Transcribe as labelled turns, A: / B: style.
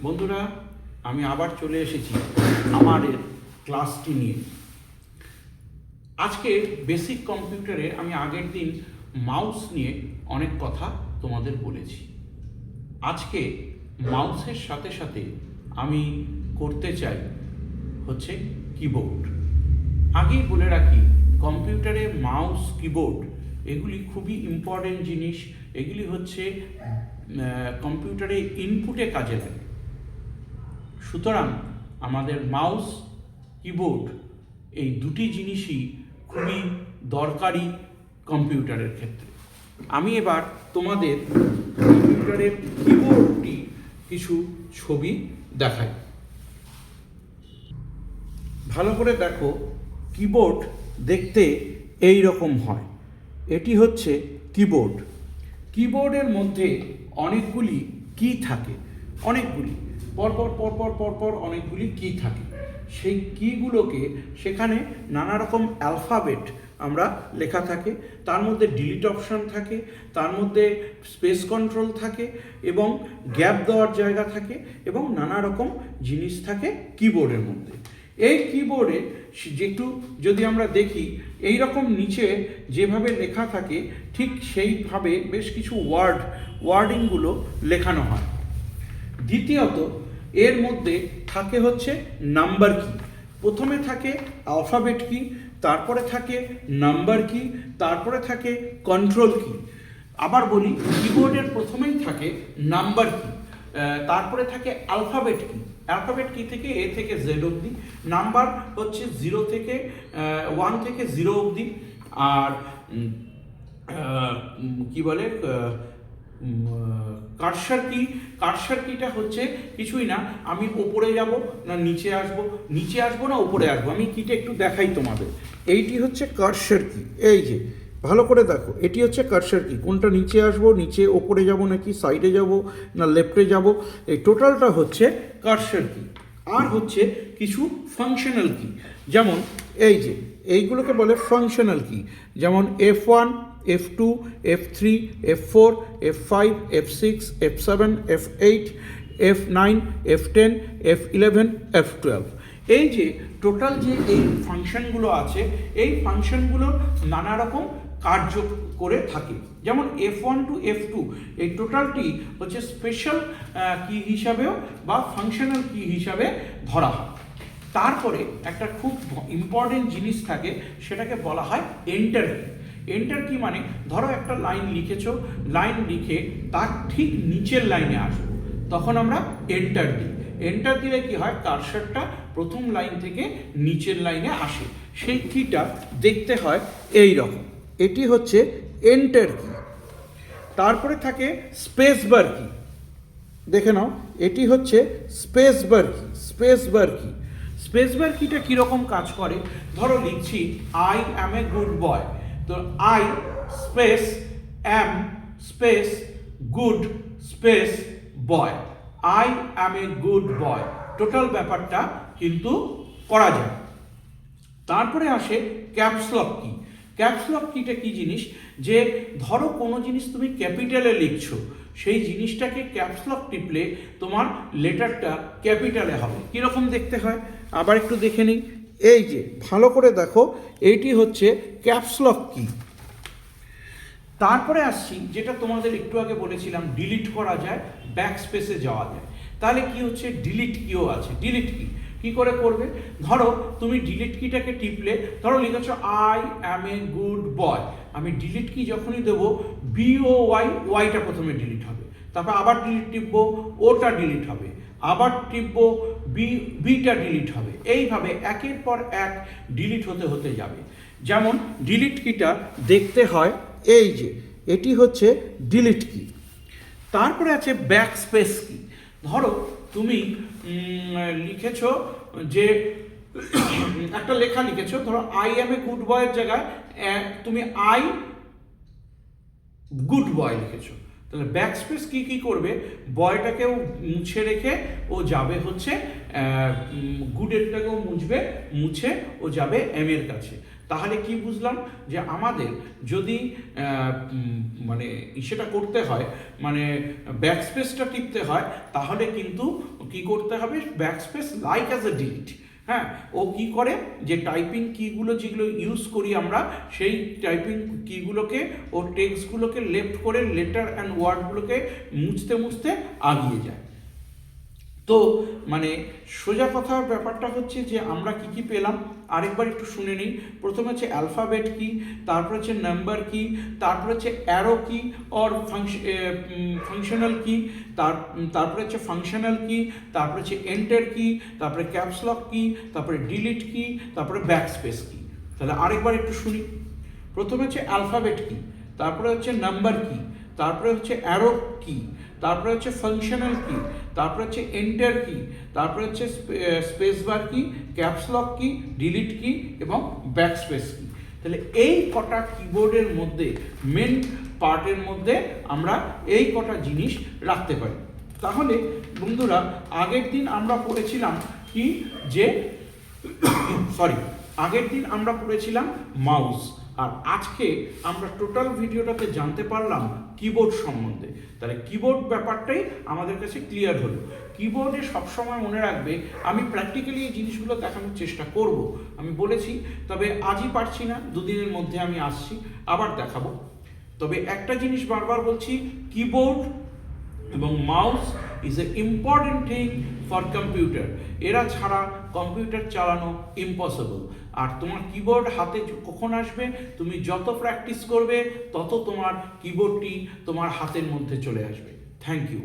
A: বন্ধুরা, আমি আবার চলে এসেছি আমার ক্লাসটি নিয়ে। আজকে বেসিক কম্পিউটারে আমি আগের দিন মাউস নিয়ে অনেক কথা তোমাদের বলেছি। আজকে মাউসের সাথে সাথে আমি করতে চাই হচ্ছে কিবোর্ড। আগেই বলে রাখি, কম্পিউটারে মাউস কিবোর্ড এগুলি খুবই ইম্পর্টেন্ট জিনিস। এগুলি হচ্ছে কম্পিউটারে ইনপুটে কাজে লাগে। সুতরাং আমাদের মাউস কিবোর্ড এই দুটি জিনিসই খুবই দরকারি কম্পিউটারের ক্ষেত্রে। আমি এবার তোমাদের কম্পিউটারের কিবোর্ডটি কিছু ছবি দেখাই। ভালো করে দেখো, কিবোর্ড দেখতে এই রকম হয়। এটি হচ্ছে কিবোর্ড। কিবোর্ডের মধ্যে অনেকগুলি কি থাকে, অনেকগুলি পরপর অনেকগুলি কি থাকে। সেই কিগুলোকে সেখানে নানা রকম অ্যালফাবেট আমরা লেখা থাকে, তার মধ্যে ডিলিট অপশন থাকে, তার মধ্যে স্পেস কন্ট্রোল থাকে এবং গ্যাপ দেওয়ার জায়গা থাকে এবং নানা রকম জিনিস থাকে কিবোর্ডের মধ্যে। এই কিবোর্ডে যেটু যদি আমরা দেখি, এই রকম নিচে যেভাবে লেখা থাকে ঠিক সেইভাবে বেশ কিছু ওয়ার্ডিংগুলো লেখানো হয়। দ্বিতীয়ত এর মধ্যে থাকে হচ্ছে নাম্বার কি। প্রথমে থাকে অ্যালফাবেট কি, তারপরে থাকে নাম্বার কি, তারপরে থাকে কন্ট্রোল কি। আবার বলি, কিবোর্ডের প্রথমেই থাকে নাম্বার কি, তারপরে থাকে অ্যালফাবেট কি। অ্যালফাবেট কি থেকে এ থেকে জেড অবধি, নাম্বার হচ্ছে 0 থেকে 1 থেকে 0 অবধি, আর কি বলে কার্সার কিটা হচ্ছে কিছুই না, আমি ওপরে যাব না নিচে আসবো না ওপরে আসবো। আমি কিটা একটু দেখাই তোমাদের। এইটি হচ্ছে কার্সার কি। এই যে ভালো করে দেখো, এটি হচ্ছে কার্সার কি। কোনটা নিচে আসবো, নিচে ওপরে যাব নাকি সাইডে যাব না লেফটে যাব, এই টোটালটা হচ্ছে কার্সার কি। আর হচ্ছে কিছু ফাংশনাল কি, যেমন এই যে এইগুলোকে বলে ফাংশনাল কি। যেমন F1, F2, F3, F4, F5, F6, F7, F8, F9, F10, F11, F12। এই যে টোটাল যে এই ফাংশনগুলো আছে, এই ফাংশনগুলোর নানা রকম কার্য করে থাকে। যেমন F1 to F2 এই টোটালটি হচ্ছে স্পেশাল কি হিসাবেও বা ফাংশনাল কি হিসাবে ধরা হয়। তারপরে একটা খুব ইম্পর্টেন্ট জিনিস থাকে, সেটাকে বলা হয় এন্টার কি। এন্টার কি মানে, ধরো একটা লাইন লিখেছো, লাইন লিখে তার ঠিক নিচের লাইনে আসবো, তখন আমরা এন্টার দিই। এন্টার দিলে কি হয়, কার্সারটা প্রথম লাইন থেকে নিচের লাইনে আসে। সেই কিটা দেখতে হয় এই রকম। এটি হচ্ছে এন্টার কি। তারপরে থাকে স্পেস বার কি। দেখে নাও, এটি হচ্ছে স্পেস বার কি। স্পেস বার কিটা কীরকম কাজ করে, ধরো লিখছি I am a good boy, তো I space am space good space boy, I am a good boy. Total ব্যাপারটা কিন্তু করা যায়। তারপরে আসে ক্যাপসলক কি। ক্যাপসলক কিটা কি জিনিস, যে ধরো কোনো জিনিস তুমি ক্যাপিটালে লিখছো, সেই জিনিসটাকে ক্যাপসলক টিপলে তোমার লেটারটা ক্যাপিটালে হবে। কীরকম দেখতে হয় আবার একটু দেখে নিই। এই যে ভালো করে দেখো, এইটি হচ্ছে ক্যাপসলক কি। তারপরে আসছি যেটা তোমাদের একটু আগে বলেছিলাম, ডিলিট করা যায়, ব্যাক স্পেসে যাওয়া যায়। তাহলে কি হচ্ছে, ডিলিট কিও আছে। ডিলিট কি করে করবে, ধরো তুমি ডিলিট কিটাকে টিপলে, ধরো লিখেছো I am a good boy, আমি ডিলিট কি যখনই দেবো, BOY, ওয়াইটা প্রথমে ডিলিট হবে, তারপর আবার ডিলিট টিপবো, ওটা ডিলিট হবে, আবার টিপবো, বিটা ডিলিট হবে। এইভাবে একের পর এক ডিলিট হতে হতে যাবে। যেমন ডিলিট কিটা দেখতে হয় এই যে, এটি হচ্ছে ডিলিট কি। তারপরে আছে ব্যাক স্পেস কি। ধরো তুমি লিখেছো যে একটা লেখা লিখেছো, ধরো আই অ্যাম এ গুড বয়ের জায়গায় তুমি আই গুড বয় লিখেছো, তাহলে ব্যাক স্পেস কি করবে, বয়টাকেও মুছে রেখে ও যাবে হচ্ছে গুডেরটাকেও মুছে ও যাবে এম এর কাছে। তাহলে কি বুঝলাম যে আমাদের যদি মানে সেটা করতে হয়, মানে ব্যাকস্পেসটা টিপতে হয়, তাহলে কিন্তু কি করতে হবে, backspace like as a delete. হ্যাঁ, ও কি করে যে টাইপিং কিগুলো যেগুলো ইউজ করি আমরা, সেই টাইপিং কিগুলোকে ও টেক্সটগুলোকে লেফট করে লেটার অ্যান্ড ওয়ার্ডগুলোকে মুছতে মুছতে আগিয়ে যায়। তো মানে সোজা কথার ব্যাপারটা হচ্ছে যে আমরা কি কি পেলাম আরেকবার একটু শুনে নিই। প্রথমে হচ্ছে অ্যালফাবেট কি, তারপর হচ্ছে নাম্বার কি, তারপর হচ্ছে অ্যারো কি অর ফাংশনাল কি, তারপরে হচ্ছে ফাংশনাল কি, তারপরে হচ্ছে এন্টার কি, তারপরে ক্যাপস লক কি, তারপরে ডিলিট কি, তারপরে ব্যাকস্পেস কি। তাহলে আরেকবার একটু শুনি। প্রথমে হচ্ছে অ্যালফাবেট কি, তারপরে হচ্ছে নাম্বার কি, তারপরে হচ্ছে অ্যারো কি, তারপরে হচ্ছে ফাংশনাল কি, তারপরে হচ্ছে এন্টার কি, তারপরে হচ্ছে স্পেস বার কি, ক্যাপস লক কি, ডিলিট কি এবং ব্যাকস্পেস কি। তাহলে এই কটা কিবোর্ডের মধ্যে মেন পার্টের মধ্যে আমরা এই কটা জিনিস রাখতে পারি। তাহলে বন্ধুরা আগের দিন আমরা পড়েছিলাম কি যে আগের দিন আমরা পড়েছিলাম মাউস, আর আজকে আমরা টোটাল ভিডিওটাতে জানতে পারলাম কিবোর্ড সম্বন্ধে। তাহলে কিবোর্ড ব্যাপারটাই আমাদের কাছে ক্লিয়ার হলো। কিবোর্ডে সবসময় মনে রাখবে, আমি প্র্যাকটিক্যালি এই জিনিসগুলো দেখানোর চেষ্টা করব, আমি বলেছি, তবে আজই পারছি না, দুদিনের মধ্যে আমি আসছি, আবার দেখাবো। তবে একটা জিনিস বারবার বলছি, কিবোর্ড এবং mouse is a important thing for computer. এরা ছাড়া কম্পিউটার চালানো ইম্পসিবল। আর তোমার কিবোর্ড হাতে কখন আসবে, তুমি যত প্র্যাকটিস করবে তত তোমার কিবোর্ডটি তোমার হাতের মধ্যে চলে আসবে। Thank you.